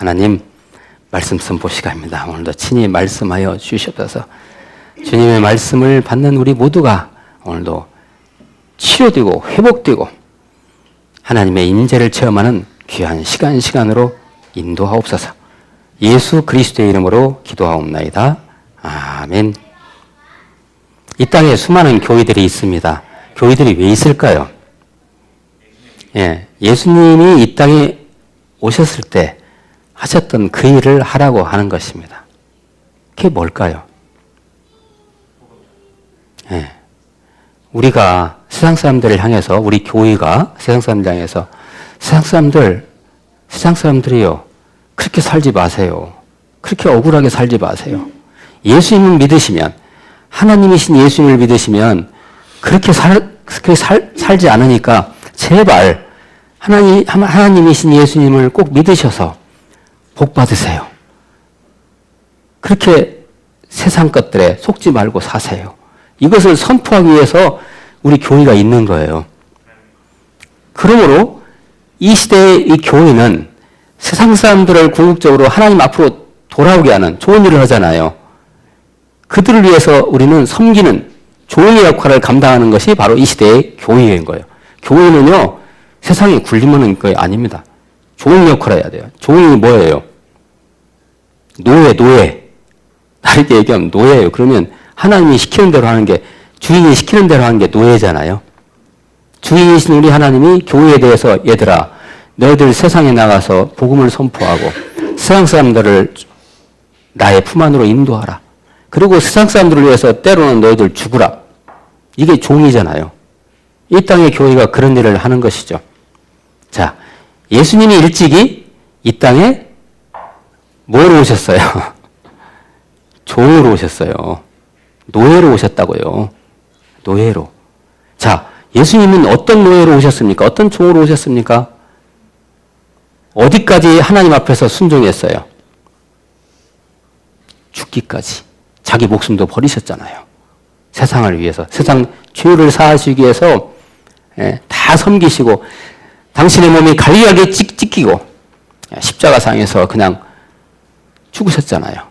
하나님 말씀 선포 시간입니다. 오늘도 친히 말씀하여 주시옵소서. 주님의 말씀을 받는 우리 모두가 오늘도 치료되고 회복되고 하나님의 임재를 체험하는 귀한 시간으로 인도하옵소서. 예수 그리스도의 이름으로 기도하옵나이다. 아멘. 이 땅에 수많은 교회들이 있습니다. 교회들이 왜 있을까요? 예수님이 이 땅에 오셨을 때 하셨던 그 일을 하라고 하는 것입니다. 그게 뭘까요? 우리가 세상 사람들을 향해서, 우리 교회가 세상 사람들을 향해서 세상 사람들이요, 그렇게 살지 마세요. 그렇게 억울하게 살지 마세요. 예수님을 믿으시면, 하나님이신 예수님을 믿으시면 그렇게 살지 않으니까 제발 하나님이신 예수님을 꼭 믿으셔서 복 받으세요. 그렇게 세상 것들에 속지 말고 사세요. 이것을 선포하기 위해서 우리 교회가 있는 거예요. 그러므로 이 시대의 이 교회는 세상 사람들을 궁극적으로 하나님 앞으로 돌아오게 하는 좋은 일을 하잖아요. 그들을 위해서 우리는 섬기는 종의 역할을 감당하는 것이 바로 이 시대의 교회인 거예요. 교회는요, 세상에 굴리면 거 아닙니다. 종의 역할을 해야 돼요. 종이 뭐예요? 노예. 다르게 얘기하면 노예예요. 그러면 하나님이 시키는 대로 하는 게, 주인이 시키는 대로 하는 게 노예잖아요. 주인이신 우리 하나님이 교회에 대해서, 얘들아, 너희들 세상에 나가서 복음을 선포하고 세상 사람들을 나의 품 안으로 인도하라. 그리고 세상 사람들을 위해서 때로는 너희들 죽으라. 이게 종이잖아요. 이 땅의 교회가 그런 일을 하는 것이죠. 자, 예수님이 일찍이 이 땅에 뭐로 오셨어요? 종으로 오셨어요. 노예로 오셨다고요. 노예로. 자, 예수님은 어떤 노예로 오셨습니까? 어떤 종으로 오셨습니까? 어디까지 하나님 앞에서 순종했어요? 죽기까지. 자기 목숨도 버리셨잖아요. 세상을 위해서. 세상 죄를 사하시기 위해서 다 섬기시고 당신의 몸이 갈리하게 찢기고 십자가상에서 그냥 죽으셨잖아요.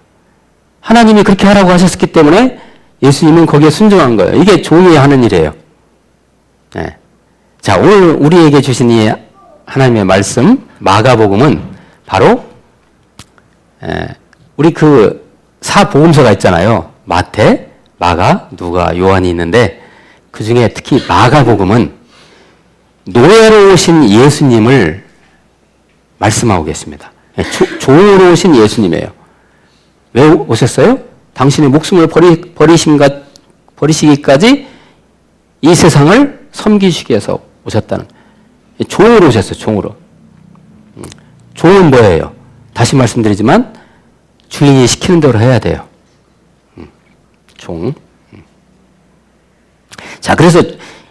하나님이 그렇게 하라고 하셨기 때문에 예수님은 거기에 순종한 거예요. 이게 종이 하는 일이에요. 자, 오늘 우리에게 주신 이 하나님의 말씀 마가복음은 바로 우리 그 사복음서가 있잖아요. 마태, 마가, 누가, 요한이 있는데 그 중에 특히 마가복음은 노예로 오신 예수님을 말씀하고 계십니다. 종으로 오신 예수님이에요. 왜 오셨어요? 당신의 목숨을 버리시기까지 이 세상을 섬기시기 위해서 오셨다는. 종으로 오셨어요. 종으로. 종은 뭐예요? 다시 말씀드리지만 주인이 시키는 대로 해야 돼요. 종. 자, 그래서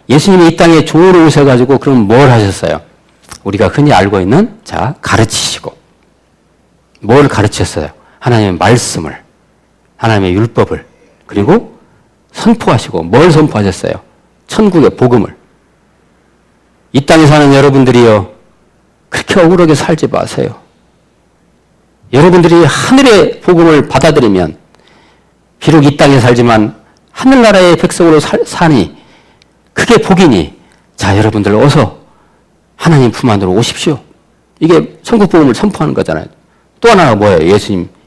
예수님이 이 땅에 종으로 오셔가지고 그럼 뭘 하셨어요? 우리가 흔히 알고 있는, 자, 가르치시고. 뭘 가르쳤어요? 하나님의 말씀을, 하나님의 율법을, 그리고 선포하시고, 뭘 선포하셨어요? 천국의 복음을. 이 땅에 사는 여러분들이요, 그렇게 억울하게 살지 마세요. 여러분들이 하늘의 복음을 받아들이면, 비록 이 땅에 살지만 하늘나라의 백성으로 사니, 그게 복이니, 자, 여러분들 어서 하나님 품 안으로 오십시오. 이게 천국 복음을 선포하는 거잖아요. 또 하나가 뭐예요?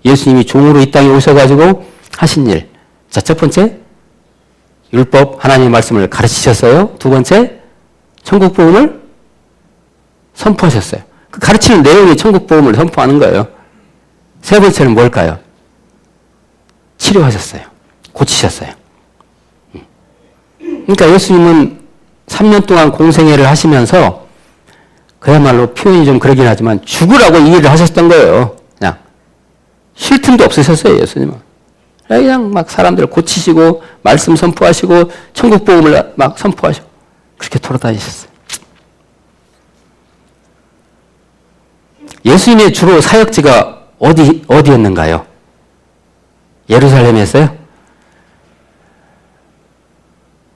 예수님이 종으로 이 땅에 오셔가지고 하신 일. 자, 첫 번째, 율법, 하나님의 말씀을 가르치셨어요. 두 번째, 천국 복음을 선포하셨어요. 그 가르치는 내용이 천국 복음을 선포하는 거예요. 세 번째는 뭘까요? 치료하셨어요. 고치셨어요. 그러니까 예수님은 3년 동안 공생애를 하시면서 그야말로 표현이 좀 그러긴 하지만 죽으라고 이 일을 하셨던 거예요. 그냥 쉴 틈도 없으셨어요. 예수님은. 그냥 막 사람들을 고치시고 말씀 선포하시고 천국 복음을 막 선포하시고 그렇게 돌아다니셨어요. 예수님의 주로 사역지가 어디였는가요? 예루살렘이었어요?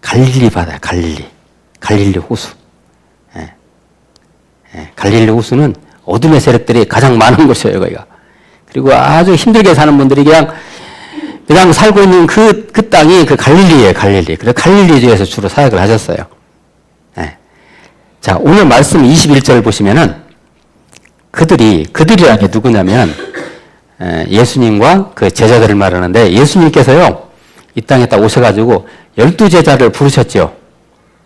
갈릴리 바다요. 갈릴리 호수. 갈릴리 호수는 어둠의 세력들이 가장 많은 곳이에요, 거기가. 그리고 아주 힘들게 사는 분들이 그냥 살고 있는 그 땅이 그 갈릴리예요, 갈릴리. 그래서 갈릴리주에서 주로 사역을 하셨어요. 네. 자, 오늘 말씀 21절 보시면은 그들이라는 게 누구냐면 예수님과 그 제자들을 말하는데 예수님께서요, 이 땅에 딱 오셔가지고 12제자를 부르셨죠.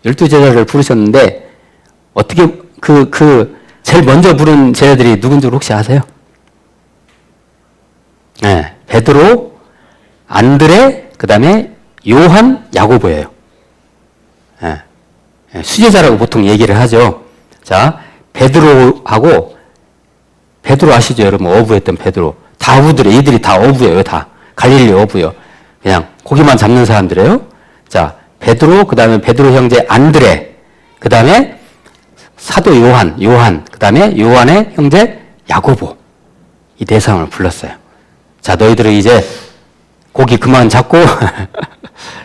12제자를 부르셨는데 어떻게 제일 먼저 부른 제자들이 누군지 혹시 아세요? 네, 베드로, 안드레, 그 다음에 요한, 야고보예요. 네, 수제자라고 보통 얘기를 하죠. 자, 베드로 아시죠, 여러분? 어부했던 베드로. 다 어부들이, 얘들이 다 어부예요, 다. 갈릴리 어부요. 그냥 고기만 잡는 사람들이에요. 자, 베드로, 그 다음에 베드로 형제 안드레, 그 다음에 사도 요한, 그 다음에 요한의 형제 야고보. 이 네 사람을 불렀어요. 자, 너희들은 이제 고기 그만 잡고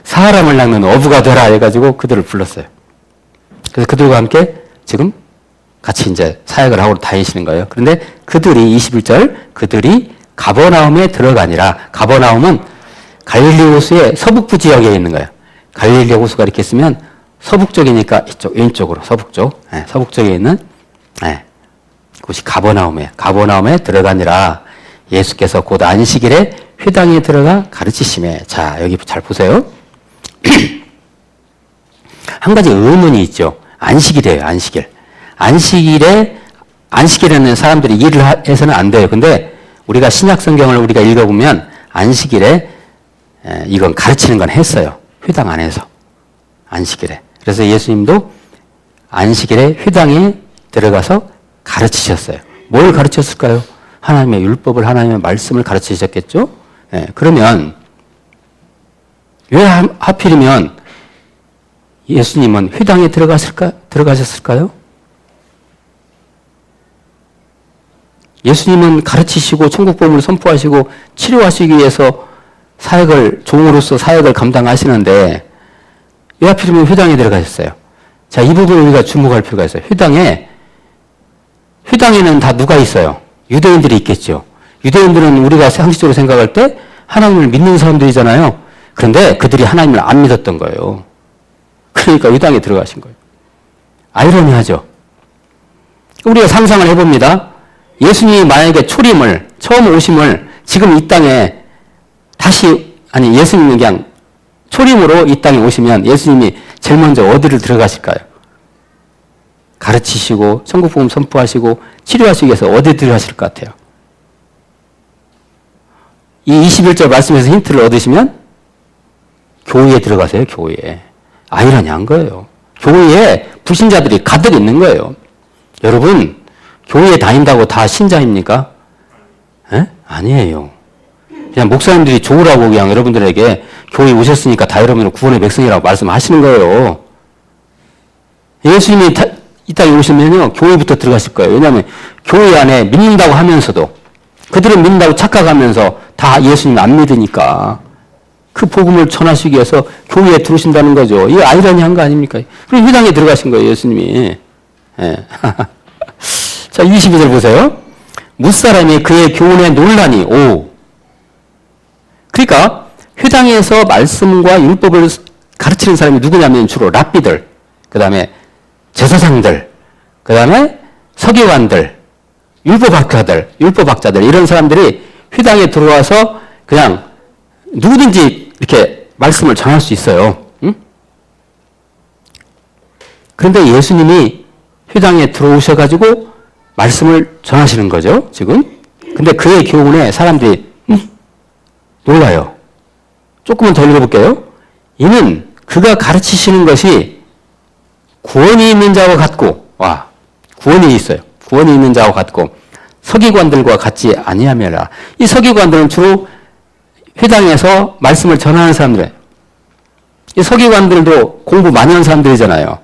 사람을 낚는 어부가 되라 해가지고 그들을 불렀어요. 그래서 그들과 함께 지금 같이 이제 사역을 하고 다니시는 거예요. 그런데 그들이 21절 그들이 가버나움에 들어가니라. 가버나움은 갈릴리 호수의 서북부 지역에 있는 거예요. 갈릴리 호수가 이렇게 있으면 서북쪽이니까 이쪽 왼쪽으로 서북쪽, 서북쪽에 있는 곳이 가버나움에 들어가니라. 예수께서 곧 안식일에 회당에 들어가 가르치시매. 자, 여기 잘 보세요. 한 가지 의문이 있죠. 안식일이에요, 안식일. 안식일에는 사람들이 일을 해서는 안 돼요. 근데 우리가 신약 성경을 우리가 읽어보면 안식일에 이건 가르치는 건 했어요. 회당 안에서. 안식일에. 그래서 예수님도 안식일에 회당에 들어가서 가르치셨어요. 뭘 가르쳤을까요? 하나님의 율법을, 하나님의 말씀을 가르치셨겠죠? 그러면 왜 하필이면 예수님은 회당에 들어가셨을까요? 예수님은 가르치시고 천국복음을 선포하시고 치료하시기 위해서 종으로서 사역을 감당하시는데 왜 하필이면 회당에 들어가셨어요? 자, 이 부분을 우리가 주목할 필요가 있어요. 회당에는 다 누가 있어요? 유대인들이 있겠죠. 유대인들은 우리가 상식적으로 생각할 때 하나님을 믿는 사람들이잖아요. 그런데 그들이 하나님을 안 믿었던 거예요. 그러니까 회당에 들어가신 거예요. 아이러니하죠. 우리가 상상을 해봅니다. 예수님이 만약에 처음 오심을 지금 이 땅에 예수님이 그냥 초림으로 이 땅에 오시면 예수님이 제일 먼저 어디를 들어가실까요? 가르치시고 천국복음 선포하시고 치료하시기 위해서 어디 들어가실 것 같아요? 이 21절 말씀에서 힌트를 얻으시면 교회에 들어가세요, 교회에. 아이러니한 거예요. 교회에 불신자들이 가득 있는 거예요. 여러분, 교회에 다닌다고 다 신자입니까? 아니에요. 그냥 목사님들이 좋으라고 그냥 여러분들에게 교회에 오셨으니까 다 여러분을 구원의 백성이라고 말씀하시는 거예요. 예수님이 이 땅에 오시면요, 교회부터 들어가실 거예요. 왜냐하면 교회 안에 믿는다고 하면서도 그들은 믿는다고 착각하면서 다 예수님 안 믿으니까 그 복음을 전하시기 위해서 교회에 들어오신다는 거죠. 이거 아이러니한 거 아닙니까? 그럼 회당에 들어가신 거예요, 예수님이. 자, 22절 보세요. 무사람이 그의 교훈에 논란이 그러니까 회당에서 말씀과 율법을 가르치는 사람이 누구냐면 주로 랍비들, 그 다음에 제사장들, 그 다음에 서기관들, 율법학자들 이런 사람들이 회당에 들어와서 그냥 누구든지 이렇게 말씀을 전할 수 있어요. 응? 그런데 예수님이 회당에 들어오셔가지고 말씀을 전하시는 거죠, 지금. 근데 그의 교훈에 사람들이 놀라요. 조금만 더 읽어볼게요. 이는 그가 가르치시는 것이 구원이 있는 자와 같고, 구원이 있어요. 구원이 있는 자와 같고 서기관들과 같지 아니하며라. 이 서기관들은 주로 회당에서 말씀을 전하는 사람들이에요. 이 서기관들도 공부 많이 한 사람들이잖아요.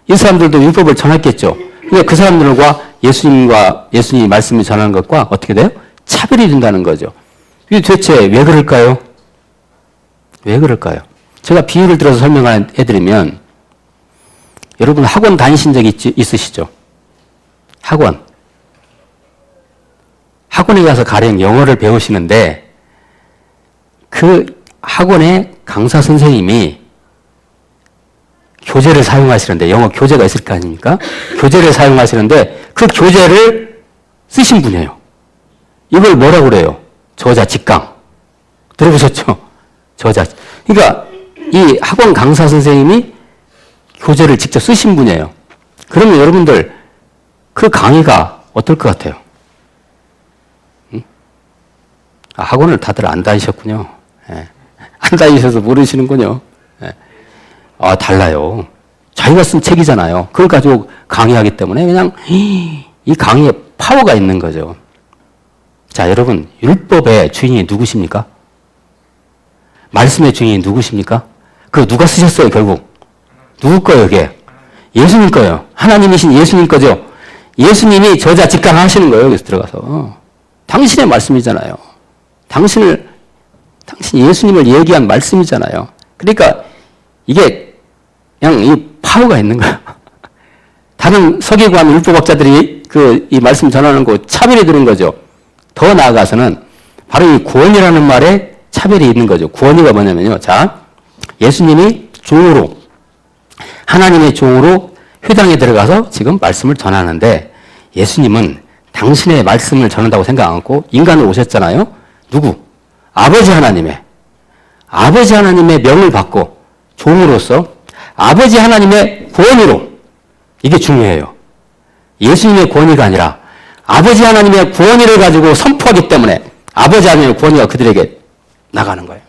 이 사람들도 율법을 전했겠죠. 근데 그 사람들과 예수님이 말씀을 전하는 것과 어떻게 돼요? 차별이 된다는 거죠. 이게 도대체 왜 그럴까요? 왜 그럴까요? 제가 비유를 들어서 설명해드리면 여러분 학원 다니신 적 있으시죠? 학원. 학원에 가서 가령 영어를 배우시는데 그 학원의 강사 선생님이 교재를 사용하시는데, 영어 교재가 있을 거 아닙니까? 교재를 사용하시는데 그 교재를 쓰신 분이에요. 이걸 뭐라고 그래요? 저자 직강. 들어보셨죠? 저자. 그러니까 이 학원 강사 선생님이 교재를 직접 쓰신 분이에요. 그러면 여러분들 그 강의가 어떨 것 같아요? 응? 아, 학원을 다들 안 다니셨군요. 예. 안 다니셔서 모르시는군요. 예. 아, 달라요. 자기가 쓴 책이잖아요. 그걸 가지고 강의하기 때문에 그냥 이 강의에 파워가 있는 거죠. 자, 여러분, 율법의 주인이 누구십니까? 말씀의 주인이 누구십니까? 그거 누가 쓰셨어요, 결국? 누구 거예요, 이게? 예수님 거예요. 하나님이신 예수님 거죠. 예수님이 저자 직강하시는 거예요, 여기서 들어가서. 당신의 말씀이잖아요. 당신 예수님을 얘기한 말씀이잖아요. 그러니까 이게 그냥 이 파워가 있는 거야. 다른 서기관 율법학자들이 이 말씀 전하는 거 차별이 드는 거죠. 더 나아가서는 바로 이 구원이라는 말에 차별이 있는 거죠. 구원이가 뭐냐면요. 자, 예수님이 종으로, 하나님의 종으로 회당에 들어가서 지금 말씀을 전하는데, 예수님은 당신의 말씀을 전한다고 생각 안 하고 인간으로 오셨잖아요. 누구? 아버지 하나님의 명을 받고 종으로서 아버지 하나님의 권위로, 이게 중요해요. 예수님의 권위가 아니라 아버지 하나님의 권위를 가지고 선포하기 때문에 아버지 하나님의 권위가 그들에게 나가는 거예요.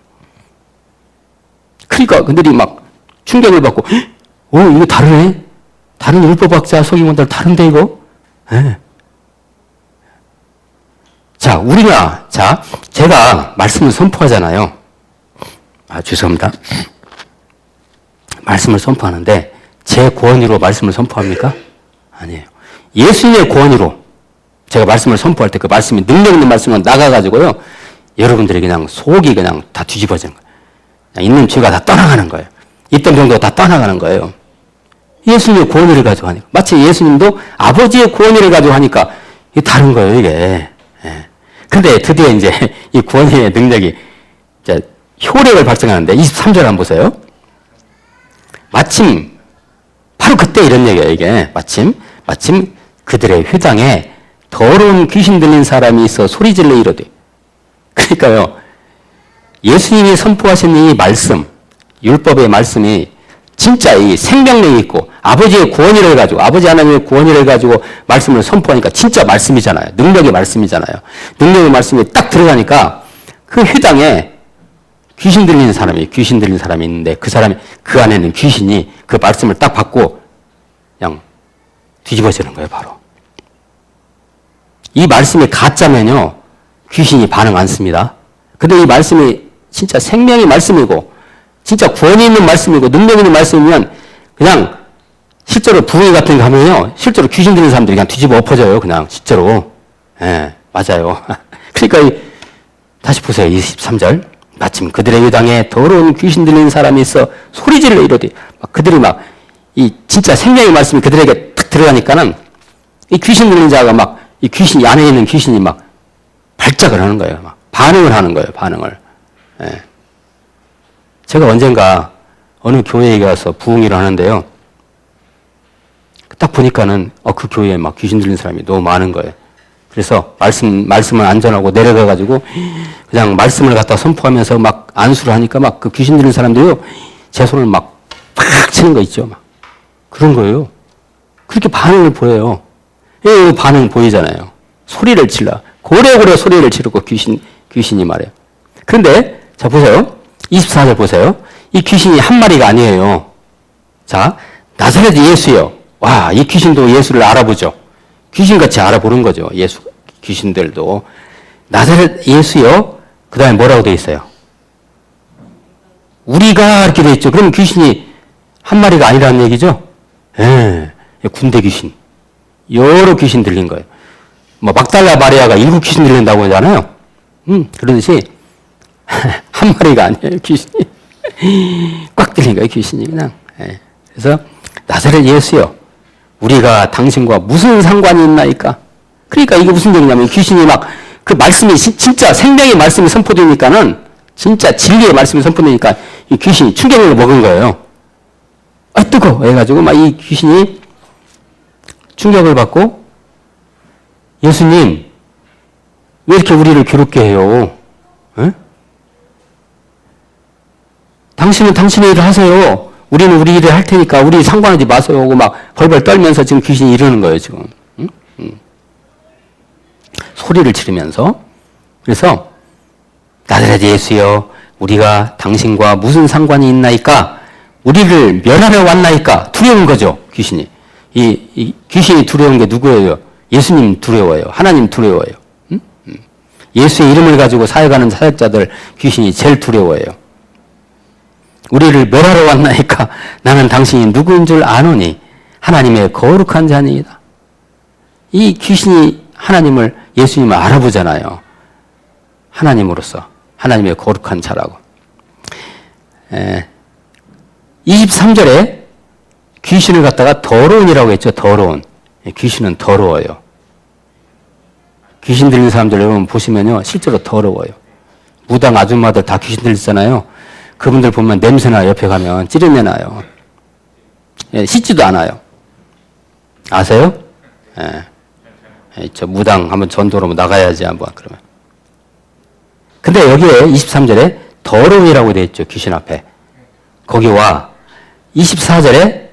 그러니까 그들이 막 충격을 받고, 이거 다르네? 다른 율법학자 서기관들 다른데 이거? 네. 자, 제가 말씀을 선포하잖아요. 아, 죄송합니다. 말씀을 선포하는데 제 권위로 말씀을 선포합니까? 아니에요. 예수님의 권위로 제가 말씀을 선포할 때 그 말씀이 능력 있는 말씀은 나가가지고요, 여러분들이 그냥 속이 그냥 다 뒤집어지는 거예요. 있는 죄가 다 떠나가는 거예요. 있던 정도가 다 떠나가는 거예요. 예수님의 권위를 가지고 하니까. 마치 예수님도 아버지의 권위를 가지고 하니까 이게 다른 거예요, 이게. 근데 드디어 이제 이 권위의 능력이 이제 효력을 발생하는데 23절 한번 보세요. 마침 바로 그때 이런 얘기예요, 이게. 마침 그들의 회당에 더러운 귀신 들린 사람이 있어 소리질러 이러되. 그러니까요, 예수님이 선포하신 이 말씀, 율법의 말씀이 진짜 이 생명력이 있고 아버지의 구원이를 가지고, 아버지 하나님의 구원이를 가지고 말씀을 선포하니까 진짜 말씀이잖아요. 능력의 말씀이잖아요. 능력의 말씀이 딱 들어가니까 그 회당에 귀신 들린 사람이 있는데 그 안에는 귀신이 그 말씀을 딱 받고 그냥 뒤집어지는 거예요, 바로. 이 말씀이 가짜면요, 귀신이 반응 안 씁니다. 근데 이 말씀이 진짜 생명의 말씀이고, 진짜 구원이 있는 말씀이고, 능력 있는 말씀이면, 그냥, 실제로 부흥회 같은 거 하면요, 실제로 귀신 들린 사람들이 그냥 뒤집어 엎어져요, 그냥, 실제로. 예, 맞아요. 그러니까, 다시 보세요, 23절. 마침 그들의 회당에 더러운 귀신 들린 사람이 있어 소리질러 이러되, 그들이 이 진짜 생명의 말씀이 그들에게 탁 들어가니까는, 이 귀신 들린 자가 이 귀신이, 안에 있는 귀신이 발작을 하는 거예요. 반응을 하는 거예요, 반응을. 예. 제가 언젠가 어느 교회에 가서 부흥회를 하는데요. 딱 보니까는 그 교회에 귀신 들린 사람이 너무 많은 거예요. 그래서 말씀을 안 전하고 내려가가지고 그냥 말씀을 갖다 선포하면서 안수를 하니까 그 귀신 들린 사람들이요, 제 손을 팍 치는 거 있죠. 그런 거예요. 그렇게 반응을 보여요. 이 반응 보이잖아요. 소리를 질러. 고래고래 소리를 지르고 귀신이 말해요. 그런데, 자, 보세요. 24절 보세요. 이 귀신이 한 마리가 아니에요. 자, 나사렛 예수요. 와, 이 귀신도 예수를 알아보죠. 귀신같이 알아보는 거죠. 귀신들도. 나사렛 예수요. 그 다음에 뭐라고 되어 있어요? 우리가 이렇게 되어 있죠. 그럼 귀신이 한 마리가 아니라는 얘기죠? 예, 군대 귀신. 여러 귀신 들린 거예요. 막달라 마리아가 7 귀신 들린다고 하잖아요. 그러듯이, 한 마리가 아니에요, 귀신이. 꽉 들린 거예요, 귀신이 그냥. 예. 그래서, 나사렛 예수요. 우리가 당신과 무슨 상관이 있나이까? 그러니까 이게 무슨 얘기냐면, 귀신이 그 말씀이 진짜 생명의 말씀이 선포되니까는 진짜 진리의 말씀이 선포되니까 이 귀신이 충격을 먹은 거예요. 아, 뜨거워! 해가지고 막 이 귀신이 충격을 받고 예수님, 왜 이렇게 우리를 괴롭게 해요? 에? 당신은 당신의 일을 하세요. 우리는 우리 일을 할 테니까 우리 상관하지 마세요. 하고 막 벌벌 떨면서 지금 귀신이 이러는 거예요, 지금. 응? 소리를 지르면서. 그래서 나사렛 예수여, 우리가 당신과 무슨 상관이 있나이까? 우리를 멸하러 왔나이까? 두려운 거죠, 귀신이. 이 귀신이 두려운 게 누구예요? 예수님 두려워요. 하나님 두려워요. 예수의 이름을 가지고 사역하는 사역자들 귀신이 제일 두려워요. 우리를 멸하러 왔나이까? 나는 당신이 누구인 줄 아노니 하나님의 거룩한 자니이다. 이 귀신이 하나님을, 예수님을 알아보잖아요. 하나님으로서 하나님의 거룩한 자라고. 23절에 귀신을 갖다가 더러운이라고 했죠. 더러운. 귀신은 더러워요. 귀신 들린 사람들 여러분 보시면요, 실제로 더러워요. 무당 아줌마들 다 귀신 들리잖아요. 그분들 보면 냄새나, 옆에 가면 찌르내 나요. 씻지도 않아요. 아세요? 저 무당 한번 전도로 나가야지 한번 그러면. 근데 여기에 23절에 더러움이라고 되어 있죠. 귀신 앞에. 거기와 24절에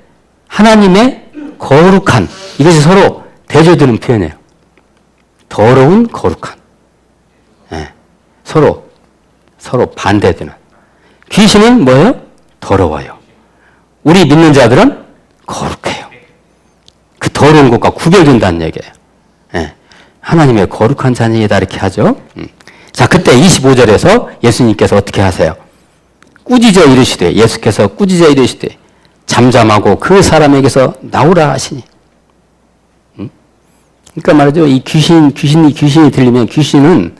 하나님의 거룩한, 이것이 서로 대조되는 표현이에요. 더러운, 거룩한. 서로 반대되는. 귀신은 뭐예요? 더러워요. 우리 믿는 자들은 거룩해요. 그 더러운 것과 구별된다는 얘기예요. 하나님의 거룩한 자녀이다 이렇게 하죠. 자, 그때 25절에서 예수님께서 어떻게 하세요? 꾸짖어 이르시되, 예수께서 꾸짖어 이르시되 잠잠하고 그 사람에게서 나오라 하시니. 그러니까 말이죠. 이 귀신이 들리면 귀신은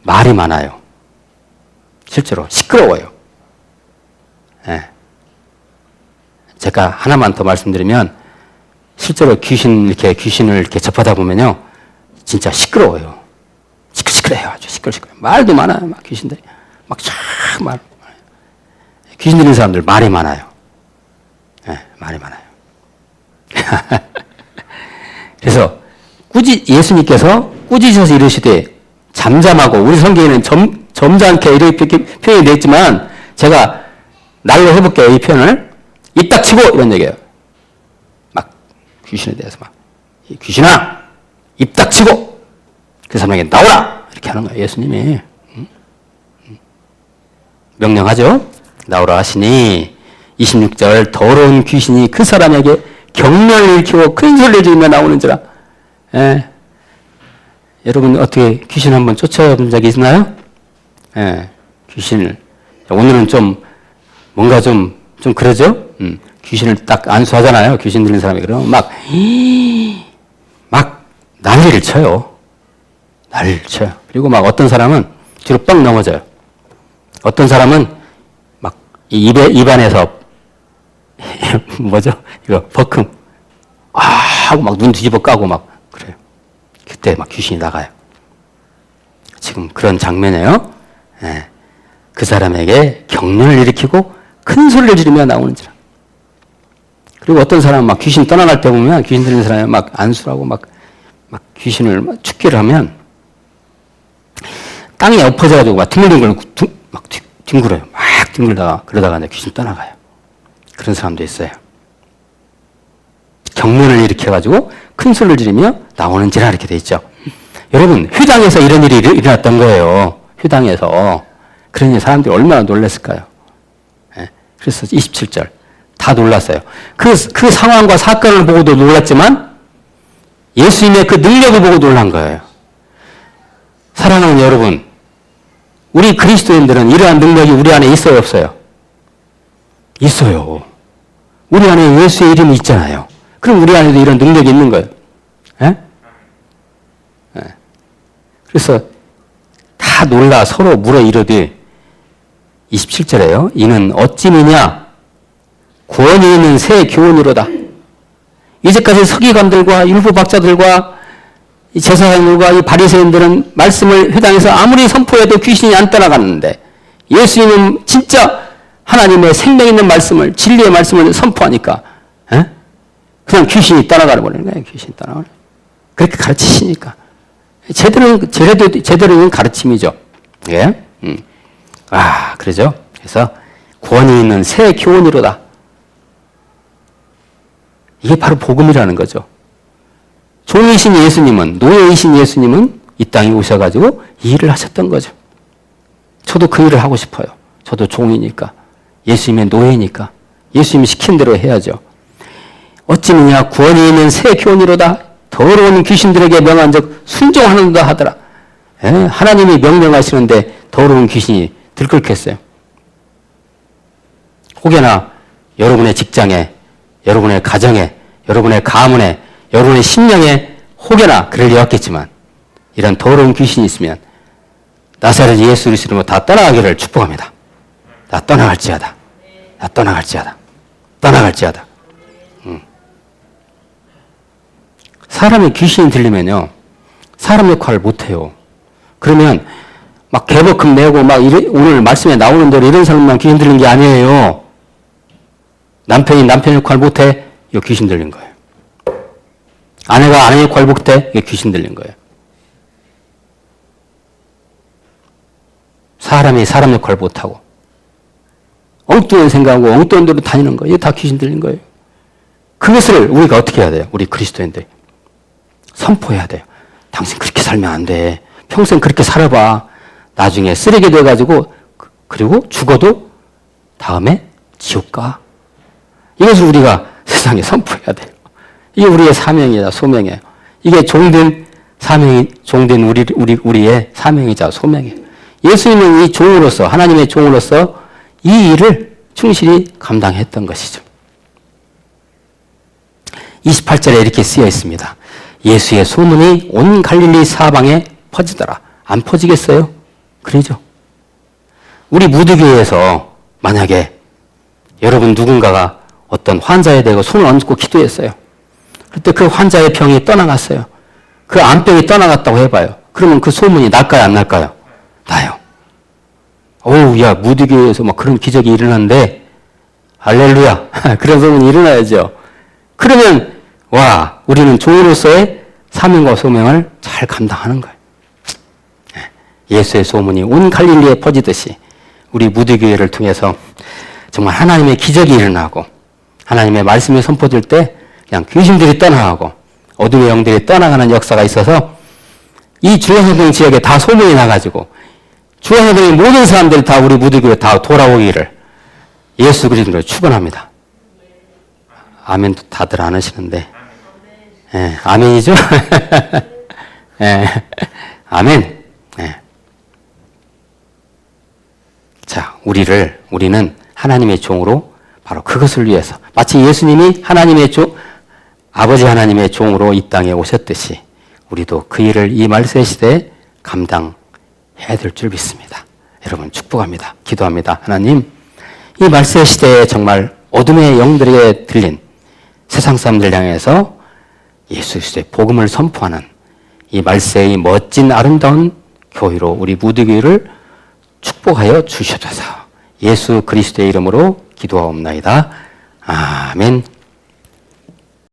말이 많아요. 실제로 시끄러워요. 제가 하나만 더 말씀드리면, 실제로 귀신을 이렇게 접하다 보면요, 진짜 시끄러워요. 시끌시끌해요. 아주 시끌시끌해요. 말도 많아요. 막 귀신들이. 막 쫙 말. 귀신 들린 사람들 말이 많아요. 말이 많아요. 그래서 예수님께서 꾸짖으셔서 이르시되 잠잠하고, 우리 성경에는 점잖게 이렇게 표현이 되어 있지만 제가 날로 해볼게요. 이 표현을. 입 닥치고 이런 얘기예요. 막 귀신에 대해서 막, 귀신아 입 닥치고 그 사람에게 나오라 이렇게 하는 거예요. 예수님이. 명령하죠. 나오라 하시니 26절 더러운 귀신이 그 사람에게 경련을 일으키고 큰 소리를 지르며 나오는지라. 여러분 어떻게 귀신 한번 쫓아본 적이 있나요? 귀신을. 오늘은 좀 뭔가 좀 그러죠? 귀신을 딱 안수하잖아요. 귀신 들린 사람이. 그러면 막 난리를 쳐요. 난리를 쳐요. 그리고 막 어떤 사람은 뒤로 뻥 넘어져요. 어떤 사람은 막 입안에서 뭐죠? 이거 버큼 하고 막 눈 뒤집어 까고 막 그래요. 그때 막 귀신이 나가요. 지금 그런 장면이에요. 그 사람에게 경련을 일으키고 큰 소리를 지르며 나오는지라. 그리고 어떤 사람은 막 귀신 떠나갈 때 보면, 귀신 들린 사람이 막 안수라고 막 귀신을 막 축기를 하면 땅에 엎어져가지고 막 뒹굴뒹굴 막 뒹굴어요. 막 뒹굴다가 그러다가 이제 귀신 떠나가요. 그런 사람도 있어요. 경련을 일으켜가지고 큰 소리를 지르며 나오는지라 이렇게 돼 있죠. 여러분, 회당에서 이런 일이 일어났던 거예요. 회당에서. 그러니 사람들이 얼마나 놀랐을까요? 그래서 27절. 다 놀랐어요. 그 상황과 사건을 보고도 놀랐지만 예수님의 그 능력을 보고 놀란 거예요. 사랑하는 여러분, 우리 그리스도인들은 이러한 능력이 우리 안에 있어요, 없어요? 있어요. 우리 안에 예수의 이름이 있잖아요. 그럼 우리 안에도 이런 능력이 있는 거예요. 그래서 다 놀라 서로 물어 이르되 27절에요. 이는 어찌미냐? 권위 있는 새 교훈이로다. 이제까지 서기관들과 율법학자들과 이 제사장들과 이 바리새인들은 말씀을 회당에서 아무리 선포해도 귀신이 안 떠나갔는데 예수님은 진짜 하나님의 생명 있는 말씀을, 진리의 말씀을 선포하니까 그냥 귀신이 떠나가 버리는 거예요. 귀신이 떠나가. 그렇게 가르치시니까. 제대로 된 가르침이죠. 예? 그러죠. 그래서 권위 있는 새 교훈이로다. 이게 바로 복음이라는 거죠. 종이신 예수님은, 노예이신 예수님은 이 땅에 오셔가지고 이 일을 하셨던 거죠. 저도 그 일을 하고 싶어요. 저도 종이니까. 예수님의 노예니까. 예수님이 시킨 대로 해야죠. 어찌느냐 구원이 있는 새 교훈이로다. 더러운 귀신들에게 명한즉 순종하는다 하더라. 하나님이 명령하시는데 더러운 귀신이 들끓겠어요. 혹여나 여러분의 직장에, 여러분의 가정에, 여러분의 가문에, 여러분의 심령에 혹여나 그럴 리 없겠지만 이런 더러운 귀신이 있으면 나사렛 예수 그리스도로 다 떠나가기를 축복합니다. 다 떠나갈지어다. 다 떠나갈지어다. 떠나갈지어다. 사람의 귀신이 들리면요, 사람 역할을 못해요. 그러면 막 개버금 내고 막 오늘 말씀에 나오는 대로 이런 사람만 귀신 들린 게 아니에요. 남편이 남편 역할 못해? 이거 귀신 들린 거예요. 아내가 아내 역할 못해? 이거 귀신 들린 거예요. 사람이 사람 역할 못하고 엉뚱한 생각하고 엉뚱한 대로 다니는 거예요. 이거 다 귀신 들린 거예요. 그것을 우리가 어떻게 해야 돼요? 우리 그리스도인들 선포해야 돼요. 당신 그렇게 살면 안 돼. 평생 그렇게 살아봐. 나중에 쓰레기 돼가지고 그리고 죽어도 다음에 지옥 가. 이것을 우리가 세상에 선포해야 돼요. 이게 우리의 사명이자 소명이에요. 이게 종된 사명이, 종된 우리의 사명이자 소명이에요. 예수님은 이 종으로서, 하나님의 종으로서 이 일을 충실히 감당했던 것이죠. 28절에 이렇게 쓰여 있습니다. 예수의 소문이 온 갈릴리 사방에 퍼지더라. 안 퍼지겠어요? 그러죠. 우리 무드교회에서 만약에 여러분 누군가가 어떤 환자에 대고 손을 얹고 기도했어요. 그때 그 환자의 병이 떠나갔어요. 그 암병이 떠나갔다고 해봐요. 그러면 그 소문이 날까요, 안 날까요? 나요. 어우, 야, 무드교회에서 막 그런 기적이 일어났는데, 할렐루야. 그런 소문이 일어나야죠. 그러면, 와, 우리는 종으로서의 사명과 소명을 잘 감당하는 거예요. 예수의 소문이 온 갈릴리에 퍼지듯이 우리 무드교회를 통해서 정말 하나님의 기적이 일어나고 하나님의 말씀이 선포될 때 그냥 귀신들이 떠나가고 어둠의 영들이 떠나가는 역사가 있어서 이 중앙성동 지역에 다 소문이 나가지고 중앙성동의 모든 사람들이 다 우리 무드교회 다 돌아오기를 예수 그리스도로 축원합니다. 아멘도 다들 안 하시는데, 아멘이죠? 아멘. 자, 우리는 하나님의 종으로 바로 그것을 위해서 마치 예수님이 아버지 하나님의 종으로 이 땅에 오셨듯이 우리도 그 일을 이 말세 시대에 감당해야 될 줄 믿습니다. 여러분 축복합니다. 기도합니다. 하나님, 이 말세 시대에 정말 어둠의 영들에게 들린 세상 사람들 향해서 예수 그리스도의 복음을 선포하는 이 말세의 멋진 아름다운 교회로 우리 무드교회를 축복하여 주셔서 예수 그리스도의 이름으로 기도하옵나이다. 아멘.